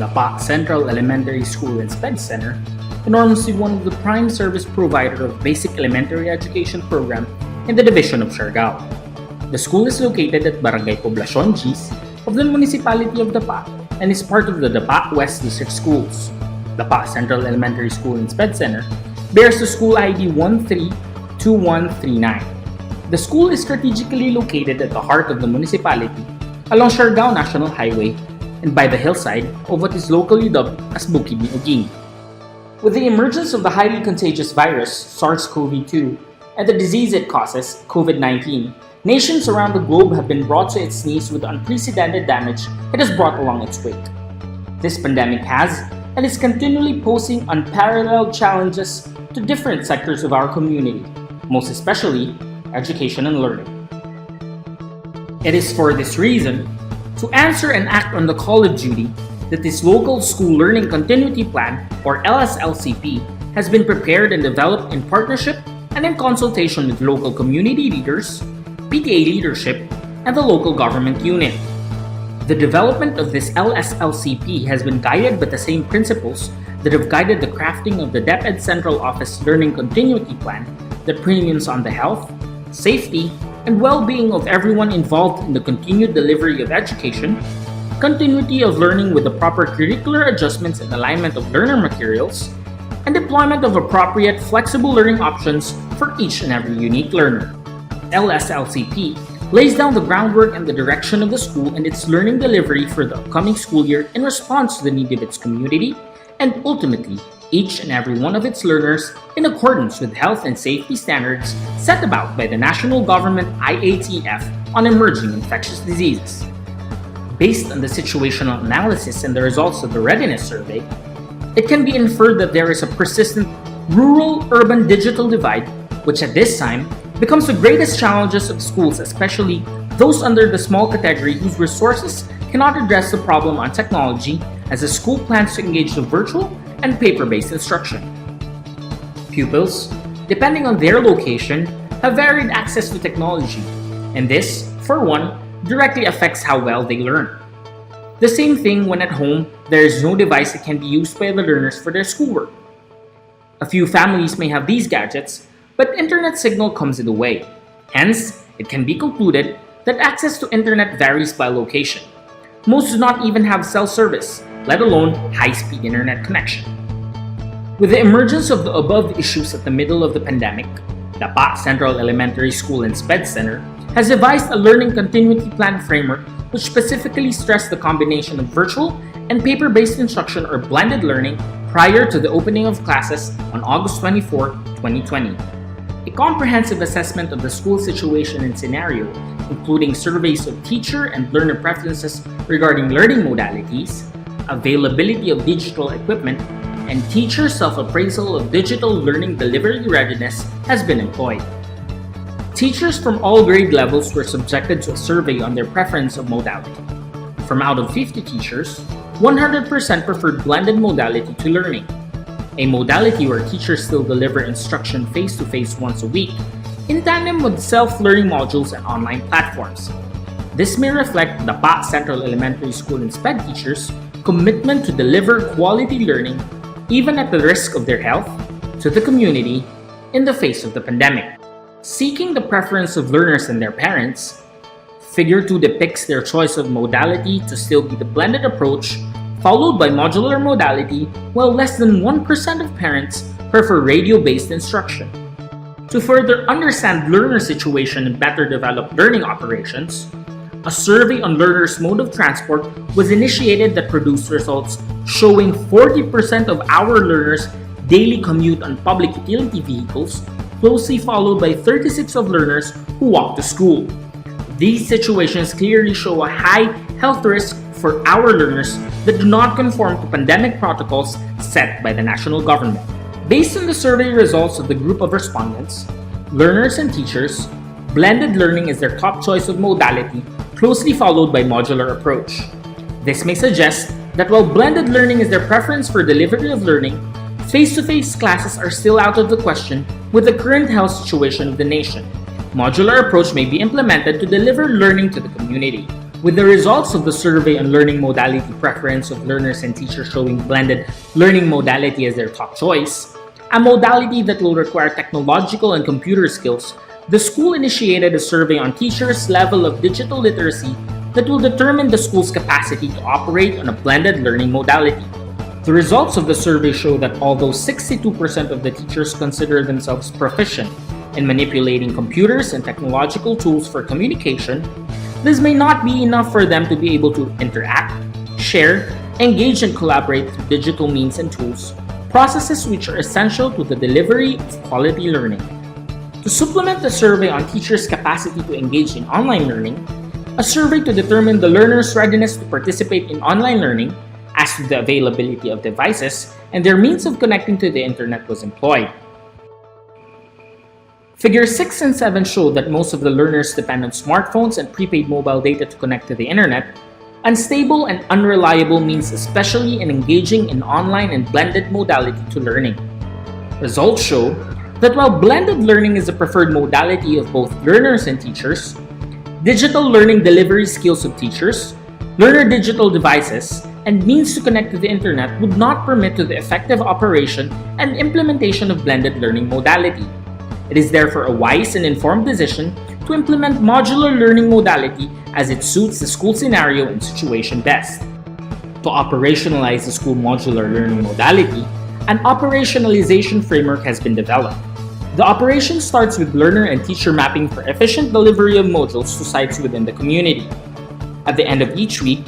DAPA Central Elementary School and SPED Center, enormously one of the prime service provider of basic elementary education program in the division of Siargao. The school is located at Barangay Poblacion Gs of the municipality of DAPA and is part of the DAPA West District Schools. DAPA Central Elementary School and SPED Center bears the school ID 132139. The school is strategically located at the heart of the municipality along Siargao National Highway and by the hillside of what is locally dubbed as Bukid ni Uging. With the emergence of the highly contagious virus SARS-CoV-2 and the disease it causes, COVID-19, nations around the globe have been brought to its knees with the unprecedented damage it has brought along its wake. This pandemic has and is continually posing unparalleled challenges to different sectors of our community, most especially education and learning. It is for this reason, to answer and act on the call of duty, that this Local School Learning Continuity Plan, or LSLCP, has been prepared and developed in partnership and in consultation with local community leaders, PTA leadership, and the local government unit. The development of this LSLCP has been guided by the same principles that have guided the crafting of the DepEd Central Office Learning Continuity Plan that premiums on the health, safety, and well-being of everyone involved in the continued delivery of education, continuity of learning with the proper curricular adjustments and alignment of learner materials, and deployment of appropriate flexible learning options for each and every unique learner. LSLCP lays down the groundwork and the direction of the school and its learning delivery for the upcoming school year in response to the need of its community and ultimately each and every one of its learners in accordance with health and safety standards set about by the national government IATF on emerging infectious diseases. Based on the situational analysis and the results of the readiness survey, it can be inferred that there is a persistent rural-urban digital divide, which at this time becomes the greatest challenges of schools, especially those under the small category whose resources cannot address the problem on technology as the school plans to engage the virtual and paper-based instruction. Pupils, depending on their location, have varied access to technology, and this, for one, directly affects how well they learn. The same thing when at home, there is no device that can be used by the learners for their schoolwork. A few families may have these gadgets, but internet signal comes in the way. Hence, it can be concluded that access to internet varies by location. Most do not even have cell service, let alone high-speed internet connection. With the emergence of the above issues at the middle of the pandemic, DAPA Central Elementary School and SPED Center has devised a learning continuity plan framework which specifically stressed the combination of virtual and paper-based instruction or blended learning prior to the opening of classes on August 24, 2020. A comprehensive assessment of the school situation and scenario, including surveys of teacher and learner preferences regarding learning modalities, availability of digital equipment, and teacher self-appraisal of digital learning delivery readiness has been employed. Teachers from all grade levels were subjected to a survey on their preference of modality. From out of 50 teachers, 100% preferred blended modality to learning, a modality where teachers still deliver instruction face-to-face once a week, in tandem with self-learning modules and online platforms. This may reflect the DAPA Central Elementary School and SPED teachers' commitment to deliver quality learning, even at the risk of their health, to the community in the face of the pandemic. Seeking the preference of learners and their parents, Figure 2 depicts their choice of modality to still be the blended approach, followed by modular modality, while less than 1% of parents prefer radio-based instruction. To further understand learner situation and better develop learning operations, a survey on learners' mode of transport was initiated that produced results showing 40% of our learners daily commute on public utility vehicles, closely followed by 36% of learners who walk to school. These situations clearly show a high health risk for our learners that do not conform to pandemic protocols set by the national government. Based on the survey results of the group of respondents, learners and teachers, blended learning is their top choice of modality, closely followed by modular approach. This may suggest that while blended learning is their preference for delivery of learning, face-to-face classes are still out of the question with the current health situation of the nation. Modular approach may be implemented to deliver learning to the community. With the results of the survey on learning modality preference of learners and teachers showing blended learning modality as their top choice, a modality that will require technological and computer skills, the school initiated a survey on teachers' level of digital literacy that will determine the school's capacity to operate on a blended learning modality. The results of the survey show that although 62% of the teachers consider themselves proficient in manipulating computers and technological tools for communication, this may not be enough for them to be able to interact, share, engage, and collaborate through digital means and tools, processes which are essential to the delivery of quality learning. To supplement the survey on teachers' capacity to engage in online learning, a survey to determine the learners' readiness to participate in online learning as to the availability of devices and their means of connecting to the internet was employed. Figures 6 and 7 show that most of the learners depend on smartphones and prepaid mobile data to connect to the internet, unstable and unreliable means especially in engaging in online and blended modality to learning. Results show that while blended learning is the preferred modality of both learners and teachers, digital learning delivery skills of teachers, learner digital devices, and means to connect to the internet would not permit to the effective operation and implementation of blended learning modality. It is therefore a wise and informed decision to implement modular learning modality as it suits the school scenario and situation best. To operationalize the school modular learning modality, an operationalization framework has been developed. The operation starts with learner and teacher mapping for efficient delivery of modules to sites within the community. At the end of each week,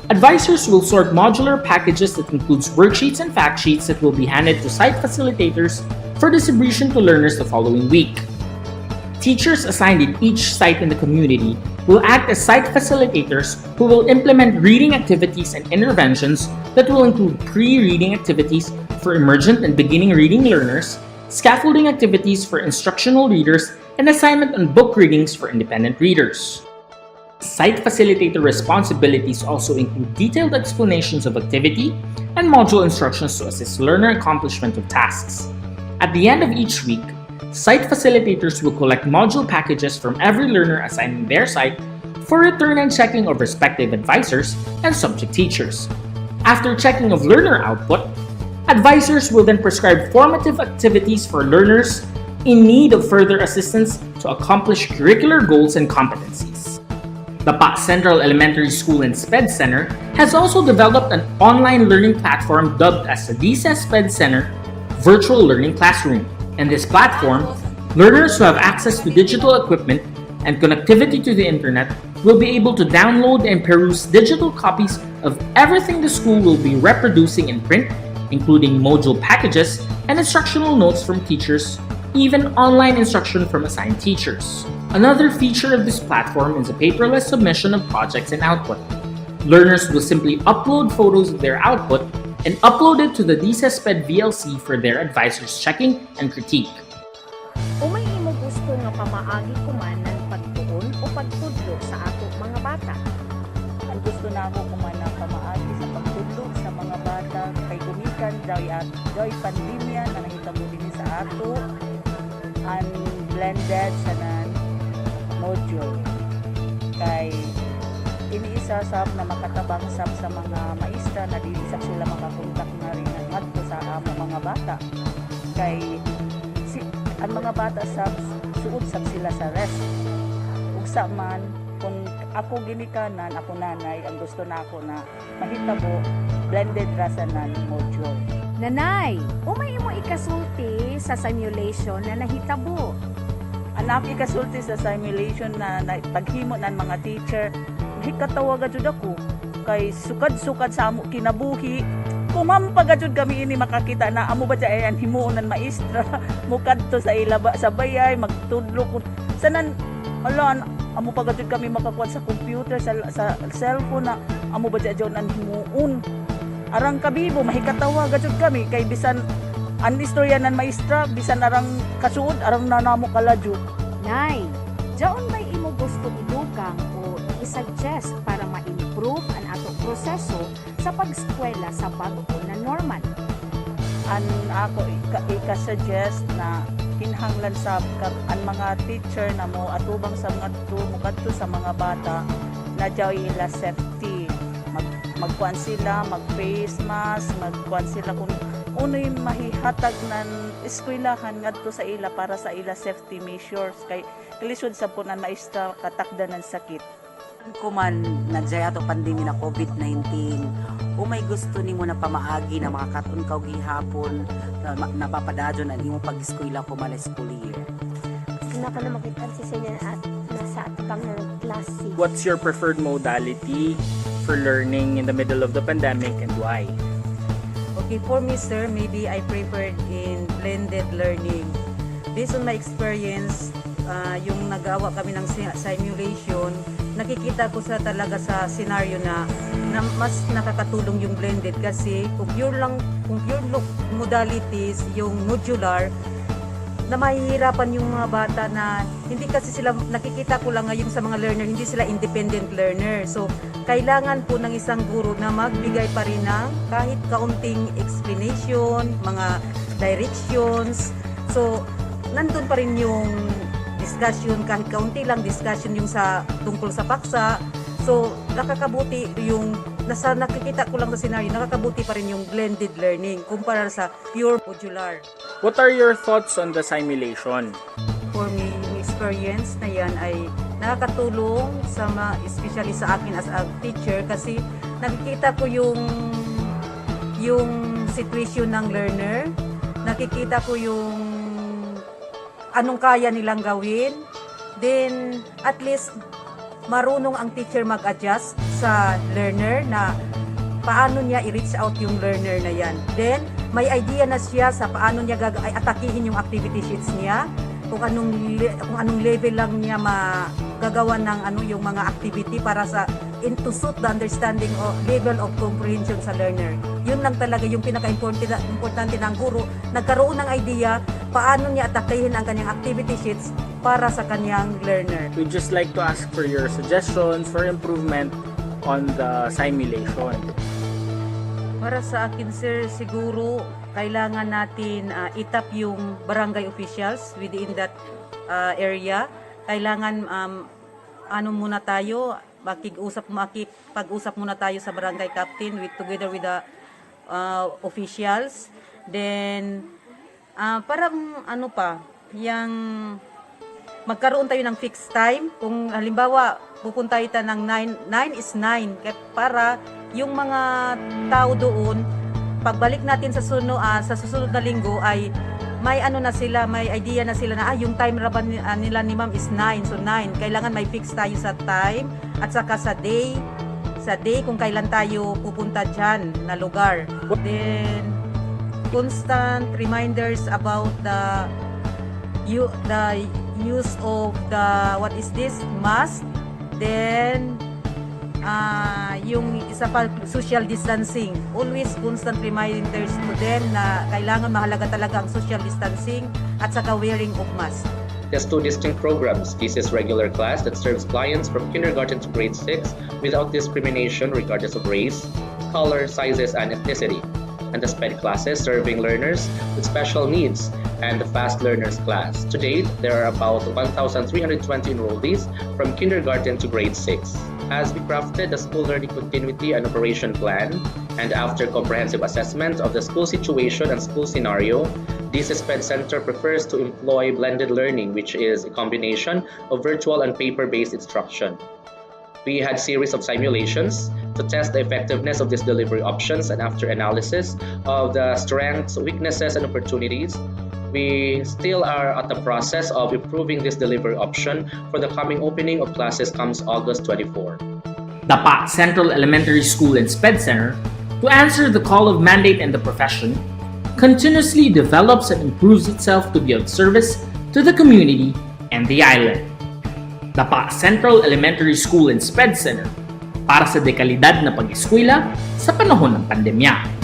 advisors will sort modular packages that includes worksheets and fact sheets that will be handed to site facilitators for distribution to learners the following week. Teachers assigned in each site in the community will act as site facilitators who will implement reading activities and interventions that will include pre-reading activities for emergent and beginning reading learners, scaffolding activities for instructional readers, and assignment on book readings for independent readers. Site facilitator responsibilities also include detailed explanations of activity and module instructions to assist learner accomplishment of tasks. At the end of each week, site facilitators will collect module packages from every learner assigned in their site for return and checking of respective advisors and subject teachers. After checking of learner output, advisors will then prescribe formative activities for learners in need of further assistance to accomplish curricular goals and competencies. The DAPA Central Elementary School and SPED Center has also developed an online learning platform dubbed as the DAPA CES SPED Center Virtual Learning Classroom. In this platform, learners who have access to digital equipment and connectivity to the internet will be able to download and peruse digital copies of everything the school will be reproducing in print, including module packages and instructional notes from teachers, even online instruction from assigned teachers. Another feature of this platform is a paperless submission of projects and output. Learners will simply upload photos of their output and upload it to the DAPA SPED VLC for their advisors' checking and critique. O may imo gusto nga pamaagi ko man ng pagtuon o pagtudlo sa ato mga bata? Ang gusto na ako kumanang pamaagi sa pagtudlo sa mga bata kay gumikan joy pandemya na nahitabo din sa ato and blended sa nan module kay iniisa sab na makatabang sab sa mga maestra na dili sab sila makakontak na rin ngadto sa among mga bata kay ang mga bata sab suod sab sila sa rest ug sa man kung ako ginikanan ako nanay ang gusto na ako na mahitabo blended rasa nan module. Nanay, umay imo ikasulti sa simulation na nahitabo. Anak ikasulti sa simulation na paghimo ng mga teacher hikatawa gajud ako kay sukad-sukad sa amo kinabuhi kumampaga jud kami ini makakita na amo ba diay an himuon ng maestra mukadto sa ilaba sa bayay magtudlo kun sanan ala amo pa gajud kami makakuha sa computer sa cellphone na amo ba diay an himuon arang kabibo mahikatawa gajud kami kay bisan ang istorya ng maestra bisan arang kasuod arang nanamo kaladyo. Nay, jaon bay imo gusto idugang o i-suggest para ma-improve ang ato proseso sa pag-eskwela sa bago na normal? An ako ika-suggest na kinahanglan sa ang mga teacher na mo atubang sa mga mukadto sa mga bata na joy ila safety. Magkuan sila, mag-face mask, magkuan sila kung uno'y mahihatag ng eskwelahan ngadto sa ila para sa ila safety measures. Kay lisod sa punan maista katakda ng sakit. Kuman nagjay ato pandemya na COVID-19, umay gusto nimo na pamaagi na mga katon kaw gihapon na napapadadyon ang imong pag-eskwela kuman na school year. Na ka na makita si Senya at nasa atupang klase. What's your preferred modality for learning in the middle of the pandemic and why? Okay, for me, sir, maybe I preferred in blended learning. Based on my experience, yung nagawa kami ng simulation, nakikita ko sa talaga sa scenario na mas nakakatulong yung blended kasi kung pure look modalities, yung modular, na mahihirapan yung mga bata na hindi kasi sila, nakikita ko lang ngayon sa mga learner, hindi sila independent learner. So, kailangan po ng isang guro na magbigay pa rin ng kahit kaunting explanation, mga directions. So, nandun pa rin yung discussion, kahit kaunti lang discussion yung tungkol sa paksa. So, nakakabuti yung, nakikita ko lang sa scenario, nakakabuti pa rin yung blended learning kumpara sa pure modular. What are your thoughts on the simulation? For me, yung experience na yan ay nakakatulong especially sa akin as a teacher kasi nakikita ko yung situation ng learner, nakikita ko yung anong kaya nilang gawin, then at least marunong ang teacher mag-adjust sa learner na paano niya i-reach out yung learner na yan. Then, may idea na siya sa paano niya atakihin yung activity sheets niya, kung anong level lang niya magagawa ng yung mga activity para to suit the understanding of level of comprehension sa learner. Yun lang talaga yung pinaka-importante ng guro, nagkaroon ng idea paano niya atakihin ang kanyang activity sheets para sa kanyang learner. We'd just like to ask for your suggestions for improvement on the simulation. Para sa akin, sir, siguro kailangan natin itap yung barangay officials within that area. Kailangan muna tayo, pag-usap muna tayo sa barangay captain together with the officials. Then parang yung magkaroon tayo ng fixed time. Kung halimbawa pupunta tayo ng 9 is 9 para yung mga tao doon, pagbalik natin sa susunod na linggo ay may may idea na sila na yung time raban nila ni ma'am is 9. So 9, kailangan may fix tayo sa time at saka sa day kung kailan tayo pupunta dyan na lugar. Then constant reminders about the use of the mask. Then yung isa pa, social distancing. Always constant reminders to them na kailangan mahalaga talaga ang social distancing at saka wearing of mask. There's two distinct programs. This is regular class that serves clients from kindergarten to grade 6 without discrimination regardless of race, color, sizes, and ethnicity. And the SPED classes serving learners with special needs and the fast learners class. To date, there are about 1,320 enrollees from kindergarten to grade 6. As we crafted the school learning continuity and operation plan, and after comprehensive assessment of the school situation and school scenario, this SPED Center prefers to employ blended learning, which is a combination of virtual and paper-based instruction. We had series of simulations to test the effectiveness of these delivery options, and after analysis of the strengths, weaknesses, and opportunities, we still are at the process of improving this delivery option for the coming opening of classes comes August 24. DAPA Central Elementary School and SPED Center, to answer the call of mandate and the profession, continuously develops and improves itself to be of service to the community and the island. DAPA Central Elementary School and SPED Center, para sa dekalidad na pag-eskwela sa panahon ng pandemya.